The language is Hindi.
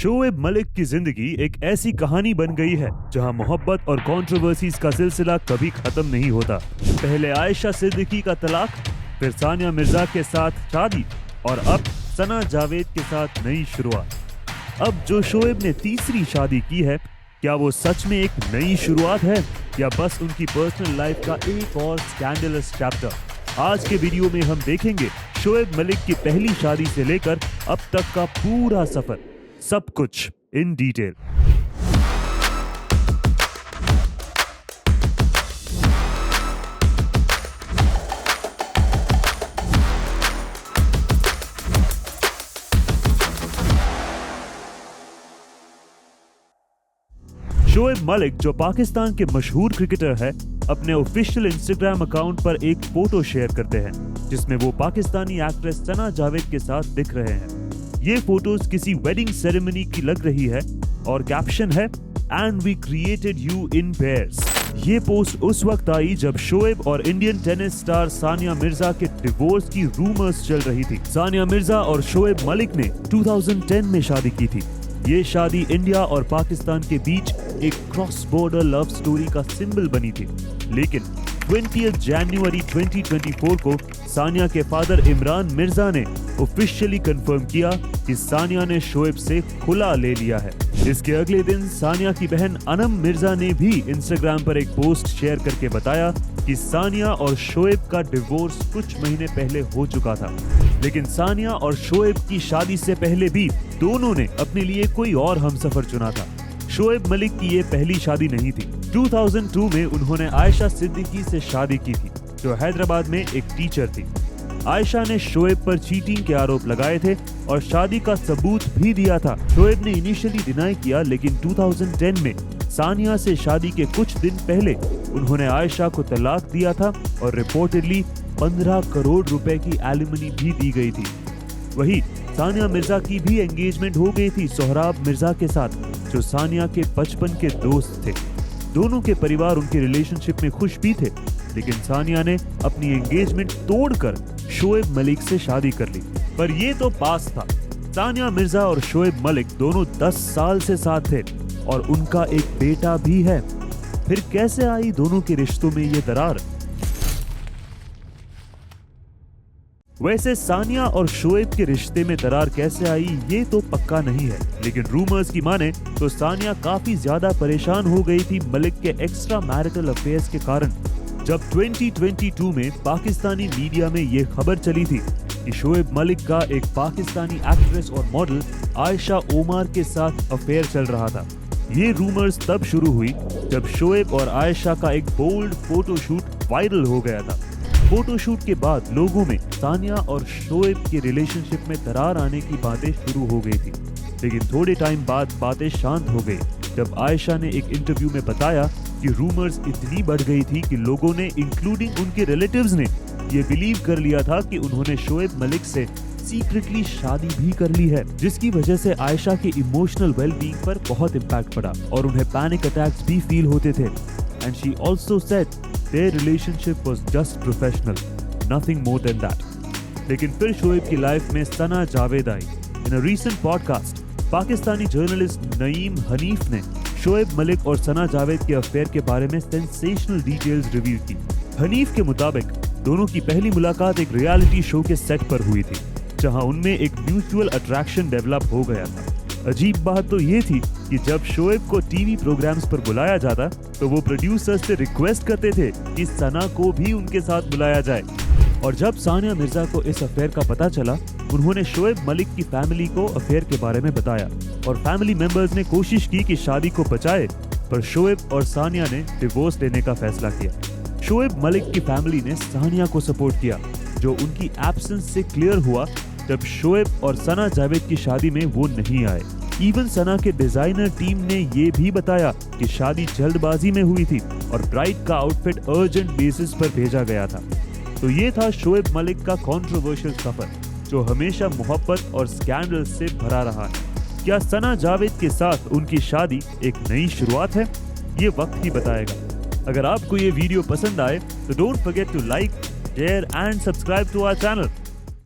शोएब मलिक की जिंदगी एक ऐसी कहानी बन गई है जहां मोहब्बत और कंट्रोवर्सीज का सिलसिला कभी खत्म नहीं होता। पहले आयशा सिद्दीकी का तलाक, फिर सानिया मिर्जा के साथ शादी और अब सना जावेद के साथ नई शुरुआत। अब जो शोएब ने तीसरी शादी की है, क्या वो सच में एक नई शुरुआत है या बस उनकी पर्सनल लाइफ का एक और स्कैंडलस चैप्टर? आज के वीडियो में हम देखेंगे शोएब मलिक की पहली शादी से लेकर अब तक का पूरा सफर, सब कुछ इन डिटेल। शोएब मलिक, जो पाकिस्तान के मशहूर क्रिकेटर है, अपने ऑफिशियल इंस्टाग्राम अकाउंट पर एक फोटो शेयर करते हैं जिसमें वो पाकिस्तानी एक्ट्रेस सना जावेद के साथ दिख रहे हैं। ये फोटोज किसी वेडिंग सेरेमनी की लग रही है और कैप्शन है and we created you in pairs. ये पोस्ट उस वक्त आई जब शोएब और Indian tennis star Sania Mirza के डिवोर्स की रूमर्स चल रही थी। सानिया मिर्जा और शोएब मलिक ने 2010 में शादी की थी। ये शादी इंडिया और पाकिस्तान के बीच एक क्रॉस बॉर्डर लव स्टोरी का सिंबल बनी थी, लेकिन 20 जनवरी 2024 को सानिया के फादर इमरान मिर्जा ने ऑफिशियली कंफर्म किया कि सानिया ने शोएब से खुला ले लिया है। इसके अगले दिन सानिया की बहन अनम मिर्जा ने भी इंस्टाग्राम पर एक पोस्ट शेयर करके बताया कि सानिया और शोएब का डिवोर्स कुछ महीने पहले हो चुका था, लेकिन सानिया और शोएब की शादी से पहले भी दोनों ने अपने लिए कोई और हमसफर चुना था। शोएब मलिक की ये पहली शादी नहीं थी। 2002 में उन्होंने आयशा सिद्दीकी से शादी की थी, जो हैदराबाद में एक टीचर थी। आयशा ने शोएब पर चीटिंग के आरोप लगाए थे और शादी का सबूत भी दिया था। शोएब ने इनिशियली डिनाई किया, लेकिन 2010 में सानिया से शादी के कुछ दिन पहले उन्होंने आयशा को तलाक दिया था और रिपोर्टेडली 15 करोड़ रुपए की एलिमनी भी दी गई थी। वही सानिया मिर्जा की भी एंगेजमेंट हो गई थी सोहराब मिर्जा के साथ, जो सानिया के बचपन के दोस्त थे। दोनों के परिवार उनके रिलेशनशिप में खुश भी थे, लेकिन सानिया ने अपनी एंगेजमेंट तोड़कर शोएब मलिक से शादी कर ली। पर ये तो पास था। सानिया मिर्जा और शोएब मलिक दोनों 10 साल से साथ थे और उनका एक बेटा भी है। फिर कैसे आई दोनों के रिश्तों में ये दरार? वैसे सानिया और शोएब के रिश्ते में दरार कैसे आई ये तो पक्का नहीं है, लेकिन रूमर्स की माने तो सानिया काफी ज्यादा परेशान हो गई थी मलिक के एक्स्ट्रा मैरिटल अफेयर्स के कारण। जब 2022 में पाकिस्तानी मीडिया में ये खबर चली थी कि शोएब मलिक का एक पाकिस्तानी एक्ट्रेस और मॉडल आयशा ओमार के साथ अफेयर चल रहा था। ये रूमर्स तब शुरू हुई जब शोएब और आयशा का एक बोल्ड फोटोशूट वायरल हो गया था। फोटोशूट के बाद लोगों में सानिया और शोएब के रिलेशनशिप में दरार आने की बातें शुरू हो गई थी, लेकिन थोड़े टाइम बाद बातें शांत हो गई जब आयशा ने एक इंटरव्यू में बताया कि रूमर्स इतनी बढ़ गई थी कि लोगों ने, इंक्लूडिंग उनके रिलेटिव्स ने, ये बिलीव कर लिया था कि उन्होंने शोएब मलिक से सीक्रेटली शादी भी कर ली है, जिसकी वजह से आयशा के इमोशनल वेलबींग पर बहुत इम्पैक्ट पड़ा और उन्हें पैनिक अटैक्स भी फील होते थे। And she also said their relationship was just professional, nothing more than that. लेकिन फिर शोएब की लाइफ में सना जावेद आई। In a recent podcast, Pakistani journalist Naeem Hanif ने शोएब मलिक और सना जावेद के अफेयर के बारे में सेंसेशनल डिटेल्स रिवील की। हनीफ के मुताबिक दोनों की पहली मुलाकात एक रियलिटी शो के सेट पर हुई थी, जहां उनमें एक म्यूचुअल अट्रैक्शन डेवलप हो गया था। अजीब बात तो ये थी कि जब शोएब को टीवी प्रोग्राम्स पर बुलाया जाता तो वो प्रोड्यूसर्स से रिक्वेस्ट करते थे कि सना को भी उनके साथ बुलाया जाए। और जब सानिया मिर्जा को इस अफेयर का पता चला, उन्होंने शोएब मलिक की फैमिली को अफेयर के बारे में बताया और फैमिली मेंबर्स ने कोशिश की कि शादी को बचाए, पर शोएब और सानिया ने डिवोर्स लेने का फैसला किया। शोएब मलिक की फैमिली ने सानिया को सपोर्ट किया, जो उनकी एब्सेंस से क्लियर हुआ जब शोएब और सना जावेद की शादी में वो नहीं आए। इवन सना के डिजाइनर टीम ने ये भी बताया कि शादी जल्दबाजी में हुई थी और ब्राइड का आउटफिट अर्जेंट बेसिस पर भेजा गया था। तो ये था शोएब मलिक का कंट्रोवर्शियल सफर, जो हमेशा मोहब्बत और स्कैंडल से भरा रहा है। क्या सना जावेद के साथ उनकी शादी एक नई शुरुआत है? ये वक्त ही बताएगा। अगर आपको ये वीडियो पसंद आए तो don't forget to like, share and subscribe to our channel.